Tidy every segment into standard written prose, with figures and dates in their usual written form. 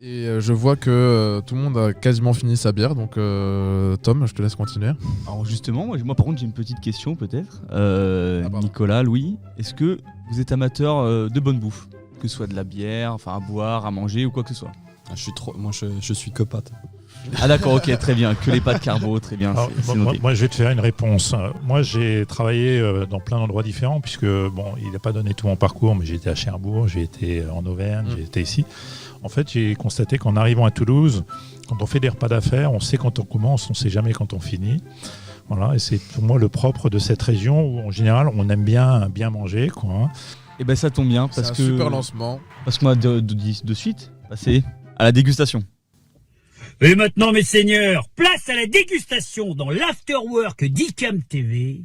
Et je vois que tout le monde a quasiment fini sa bière, donc Tom, je te laisse continuer. Alors justement, moi par contre j'ai une petite question peut-être. Nicolas, Louis, est-ce que vous êtes amateur de bonne bouffe ? Que ce soit de la bière, enfin à boire, à manger ou quoi que ce soit. Je suis que pâte. Ah d'accord, ok, très bien. Que les pâtes carbo, très bien. Alors, c'est noté. moi, je vais te faire une réponse. Moi, j'ai travaillé dans plein d'endroits différents, puisque, il n'a pas donné tout mon parcours, mais j'ai été à Cherbourg, j'ai été en Auvergne, j'ai été ici. En fait, j'ai constaté qu'en arrivant à Toulouse, quand on fait des repas d'affaires, on sait quand on commence, on ne sait jamais quand on finit. Voilà, et c'est pour moi le propre de cette région où, en général, on aime bien manger, quoi. Et ben ça tombe bien, parce que... C'est un super lancement. Parce qu'on va de suite passer à la dégustation. Et maintenant, mes seigneurs, place à la dégustation dans l'Afterwork d'ICAM TV.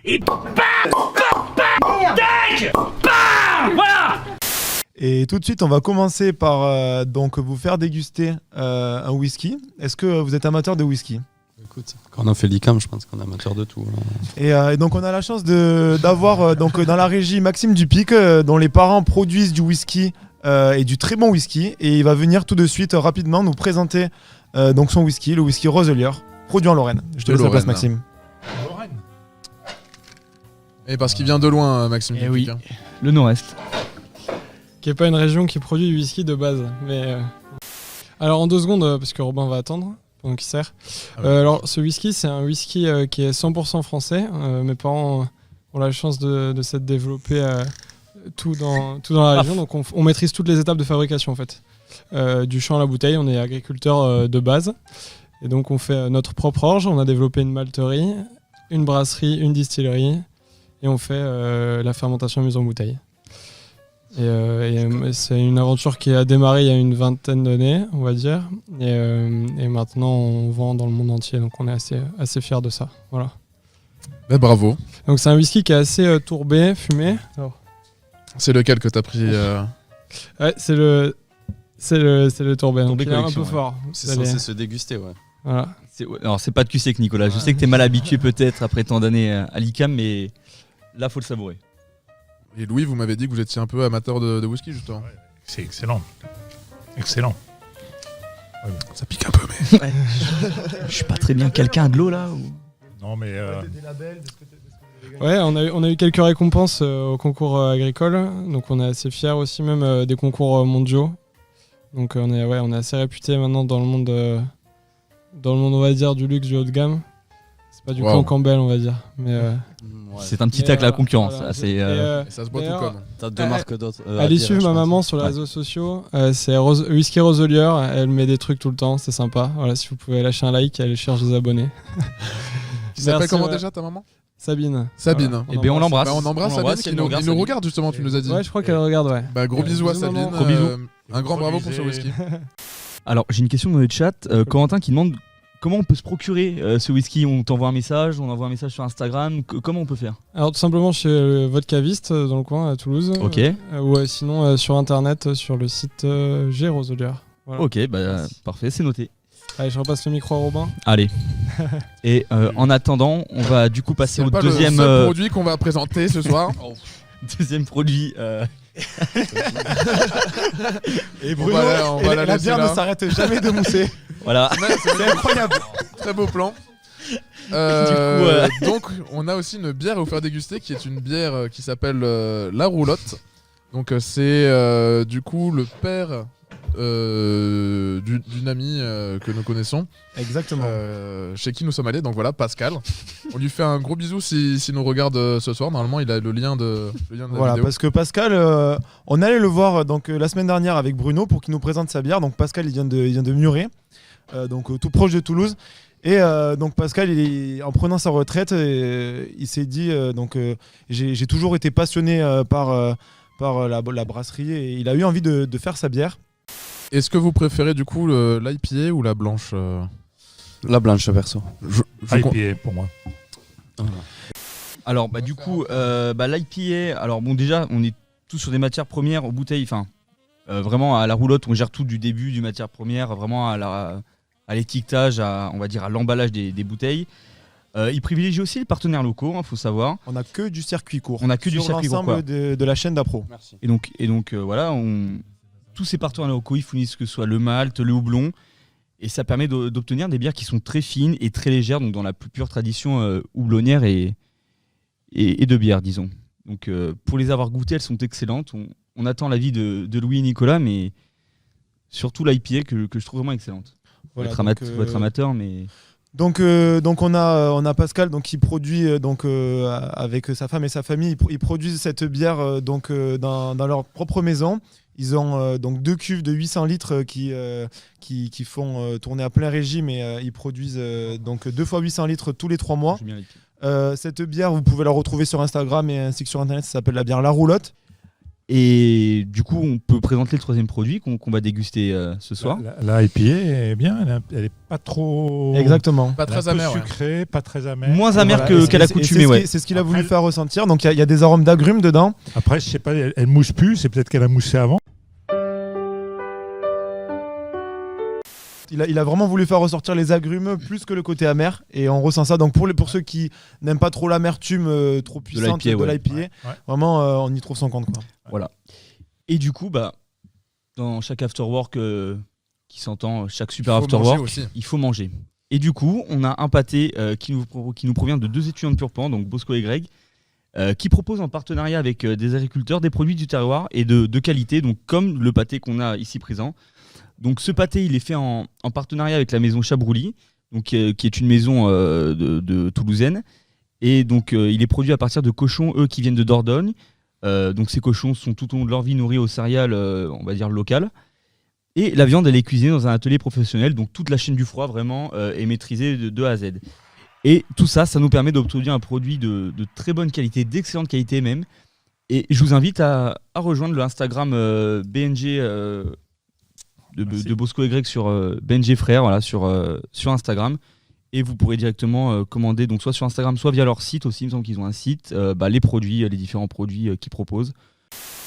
Et voilà. Et tout de suite, on va commencer par donc vous faire déguster un whisky. Est-ce que vous êtes amateur de whisky ? Écoute, quand on a fait l'ICAM, je pense qu'on est amateur de tout. Et donc on a la chance d'avoir donc dans la régie Maxime Dupic, dont les parents produisent du whisky et du très bon whisky. Et il va venir tout de suite rapidement nous présenter donc son whisky, le whisky Roselier, produit en Lorraine. Je te laisse la place, Maxime. Lorraine. Et parce qu'il vient de loin, Maxime Dupic. Oui, le nord-est. Qui n'est pas une région qui produit du whisky de base. Mais alors en 2 secondes, parce que Robin va attendre pendant qu'il sert. Alors ce whisky, c'est un whisky qui est 100% français. Mes parents ont la chance de s'être développés tout dans la région. Donc on maîtrise toutes les étapes de fabrication en fait. Du champ à la bouteille, on est agriculteur de base. Et donc on fait notre propre orge. On a développé une malterie, une brasserie, une distillerie. Et on fait la fermentation mise en bouteille. Et c'est une aventure qui a démarré il y a une 20aine d'années, on va dire. Et maintenant, on vend dans le monde entier. Donc, on est assez fiers de ça. Voilà. Ben, bravo. Donc, c'est un whisky qui est assez tourbé, fumé. Alors. C'est lequel que t'as pris Ouais, c'est le tourbé. Donc, il est un peu fort. C'est censé se déguster, ouais. Voilà. Alors, c'est pas de cul sec, Nicolas. Je sais que t'es mal habitué peut-être après tant d'années à l'ICAM, mais là, faut le savourer. Et Louis, vous m'avez dit que vous étiez un peu amateur de whisky, justement. Ouais, c'est excellent. Excellent. Ouais, ça pique un peu, mais... Ouais. Je suis pas très bien. Quelqu'un a de l'eau, là ou... Non, mais... Ouais, on a eu quelques récompenses au concours agricole. Donc, on est assez fiers aussi, même des concours mondiaux. Donc, on est assez réputé maintenant dans le monde, on va dire, du luxe, du haut de gamme. C'est pas du clan Campbell, on va dire. Mais... C'est un petit tacle à la concurrence. Voilà. Ça se boit tout comme. T'as 2 marques d'autres. Allez suivre ma maman sur les réseaux sociaux. C'est Whisky Roselier. Elle met des trucs tout le temps. C'est sympa. Voilà, si vous pouvez lâcher un like, elle cherche des abonnés. Qui s'appelle comment déjà ta maman ? Sabine. Sabine. Voilà, Et bien on l'embrasse. Bah, on embrasse Sabine qui nous regarde justement, tu nous as dit. Ouais, je crois qu'elle regarde, ouais. Bah, gros bisous à Sabine. Gros bisous. Un grand bravo pour ce whisky. Alors, j'ai une question dans le chat. Corentin qui demande comment on peut se procurer ce whisky. On t'envoie un message, on envoie un message sur Instagram. Comment on peut faire ? Alors, tout simplement chez votre caviste dans le coin à Toulouse. Ok. Ou sinon sur internet sur le site G Roselier. Voilà. Ok, bah parfait, c'est noté. Allez, je repasse le micro à Robin. Allez. Et en attendant, on va du coup passer au deuxième le seul produit qu'on va présenter ce soir. Deuxième produit. Et Bruno, on va la bière ne s'arrête jamais de mousser. Voilà. C'est incroyable. Très beau plan. Donc, on a aussi une bière à vous faire déguster qui est une bière qui s'appelle La Roulotte. Donc, c'est du coup le père d'une amie que nous connaissons. Exactement. Chez qui nous sommes allés. Donc voilà, Pascal. On lui fait un gros bisou s'il nous regarde ce soir. Normalement, il a le lien de la voilà, vidéo. parce que Pascal, on allait le voir donc la semaine dernière avec Bruno pour qu'il nous présente sa bière. Donc Pascal, il vient de Muret, donc tout proche de Toulouse. Et donc Pascal, en prenant sa retraite, il s'est dit j'ai toujours été passionné par la brasserie et il a eu envie de faire sa bière. Est-ce que vous préférez du coup l'IPA ou la blanche La blanche, perso. IPA pour moi. Alors, du coup, l'IPA, alors bon, déjà, on est tous sur des matières premières aux bouteilles, enfin, vraiment à la roulotte, on gère tout du début du matière première, vraiment à l'étiquetage, on va dire à l'emballage des bouteilles. Ils privilégient aussi les partenaires locaux, il faut savoir. On n'a que du circuit court. On n'a que du circuit court. L'ensemble de la chaîne d'Apro. Merci. Et donc voilà, tous ces partenaires locaux, ils fournissent que ce soit le malt, le houblon. Et ça permet d'obtenir des bières qui sont très fines et très légères, donc dans la plus pure tradition houblonnière et de bière, disons. Donc pour les avoir goûtées, elles sont excellentes. On attend l'avis de Louis et Nicolas, mais surtout l'IPA que je trouve vraiment excellente. Voilà, Faut être amateur, mais... Donc on a Pascal qui produit avec sa femme et sa famille, ils produisent cette bière dans leur propre maison. Ils ont donc 2 cuves de 800 litres qui font tourner à plein régime et ils produisent 2 fois 800 litres tous les 3 mois. Cette bière, vous pouvez la retrouver sur Instagram et ainsi que sur Internet, ça s'appelle la bière La Roulotte. Et du coup, on peut présenter le 3e produit qu'on va déguster ce soir. La IPA est bien, elle est pas trop... Exactement. Pas très amère. Sucrée, pas très amère. Moins amère qu'à l'accoutumée, ouais. C'est ce qu'il a voulu faire ressentir. Donc il y a des arômes d'agrumes dedans. Après, je sais pas, elle mousse plus, c'est peut-être qu'elle a moussé avant. Il a vraiment voulu faire ressortir les agrumes plus que le côté amer et on ressent ça. Donc pour ceux qui n'aiment pas trop l'amertume trop puissante de l'IPA, vraiment on y trouve son compte, quoi. Voilà. Et du coup, dans chaque afterwork qui s'entend, chaque super afterwork, il faut manger. Et du coup, on a un pâté qui nous provient de 2 étudiants de Purpan, donc Bosco et Greg, qui proposent en partenariat avec des agriculteurs des produits du terroir et de qualité, donc comme le pâté qu'on a ici présent. Donc ce pâté, il est fait en partenariat avec la maison Chabrouly, donc, qui est une maison de toulousaine. Et donc il est produit à partir de cochons, eux, qui viennent de Dordogne. Donc ces cochons sont tout au long de leur vie nourris aux céréales, on va dire locales. Et la viande, elle est cuisinée dans un atelier professionnel, donc toute la chaîne du froid vraiment est maîtrisée de A à Z. Et tout ça, ça nous permet d'obtenir un produit de très bonne qualité, d'excellente qualité même. Et je vous invite à rejoindre le Instagram BNG de Bosco et Greg sur BNG Frères, voilà, sur Instagram. Et vous pourrez directement commander, donc soit sur Instagram, soit via leur site aussi. Il me semble qu'ils ont un site, les différents produits qu'ils proposent.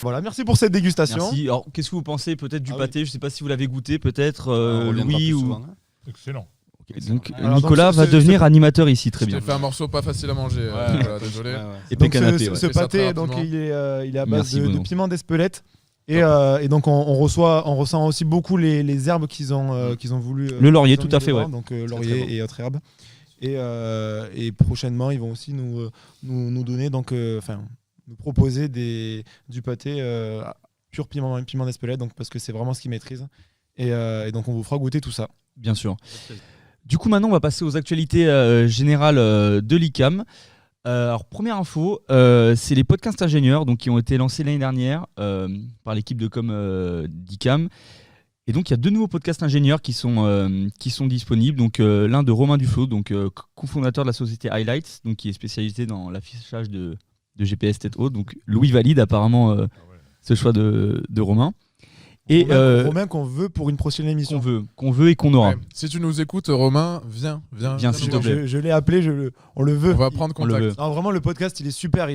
Voilà, merci pour cette dégustation. Merci. Alors, qu'est-ce que vous pensez peut-être du pâté ? Je ne sais pas si vous l'avez goûté, peut-être Louis ou. Souvent, hein. Excellent. Okay, donc Nicolas va devenir animateur ici, très bien. J'ai fait un morceau pas facile à manger, voilà, désolé. Et donc ce pâté, donc il est à base de piment d'Espelette. Et donc on ressent aussi beaucoup les herbes qu'ils ont voulu. Le laurier, tout à fait, ouais. Donc laurier bon. Et autres herbes. Et prochainement, ils vont aussi nous donner nous proposer du pâté pur piment d'Espelette, donc parce que c'est vraiment ce qu'ils maîtrisent. Et donc on vous fera goûter tout ça. Bien sûr. Du coup, maintenant, on va passer aux actualités générales de l'ICAM. Alors, première info, c'est les podcasts ingénieurs qui ont été lancés l'année dernière par l'équipe de com d'ICAM. Et donc, il y a 2 nouveaux podcasts ingénieurs qui sont disponibles. Donc, l'un de Romain Duflo, cofondateur de la société Highlights, qui est spécialisé dans l'affichage de GPS tête haute. Donc, Louis valide apparemment ce choix de Romain. Et Romain qu'on veut pour une prochaine émission. Qu'on veut et qu'on aura. Ouais. Si tu nous écoutes, Romain, viens s'il te plaît. Je l'ai appelé, on le veut. On va prendre contact. Non, vraiment, le podcast, il est super.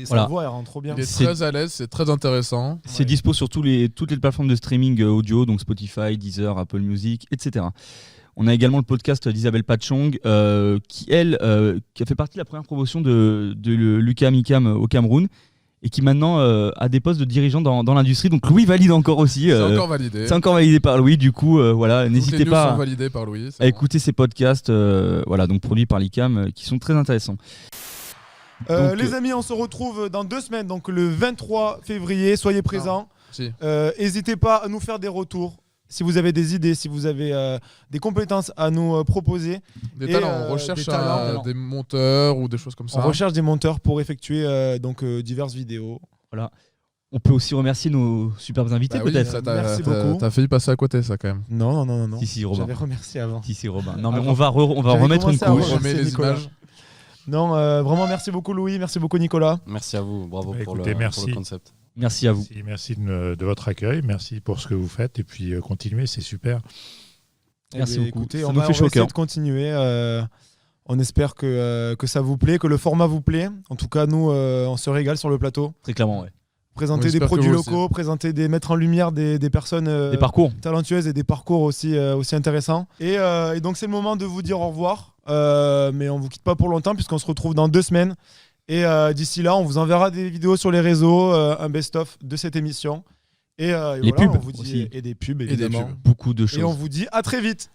Sa voix, elle rend trop bien. Il est très à l'aise, c'est très intéressant. C'est dispo sur toutes les plateformes de streaming audio, donc Spotify, Deezer, Apple Music, etc. On a également le podcast d'Isabelle Pachong, qui a fait partie de la première promotion de l'UQAM-ICAM au Cameroun. Et qui maintenant a des postes de dirigeants dans l'industrie. Donc Louis valide encore aussi. C'est encore validé. C'est encore validé par Louis. Du coup, n'hésitez pas à écouter ces podcasts donc produits par l'ICAM qui sont très intéressants. Les amis, on se retrouve dans 2 semaines, donc le 23 février. Soyez présents. N'hésitez pas à nous faire des retours. Si vous avez des idées, si vous avez des compétences à nous proposer. Des talents, on recherche des monteurs ou des choses comme ça. On recherche des monteurs pour effectuer diverses vidéos. Voilà. On peut aussi remercier nos superbes invités, peut-être. Merci beaucoup. T'as failli passer à côté, ça, quand même. Non. Si, Robin. J'avais remercié avant. Si, Robin. Non, mais on va remettre une couche. On remet les images. Non, vraiment, merci beaucoup, Louis. Merci beaucoup, Nicolas. Merci à vous. Bravo pour le concept. Merci à vous. Merci de votre accueil, merci pour ce que vous faites et puis continuez, c'est super. Merci beaucoup. Écoutez, on va essayer de continuer. On espère que ça vous plaît, que le format vous plaît. En tout cas, nous, on se régale sur le plateau. Très clairement, ouais. Présenter des produits locaux, mettre en lumière des personnes des parcours talentueuses et des parcours aussi intéressants. Et donc, c'est le moment de vous dire au revoir. Mais on vous quitte pas pour longtemps puisqu'on se retrouve dans 2 semaines. Et d'ici là, on vous enverra des vidéos sur les réseaux, un best-of de cette émission. Et les voilà, pubs on vous dit, aussi. et des pubs, évidemment. Beaucoup de choses. Et on vous dit à très vite.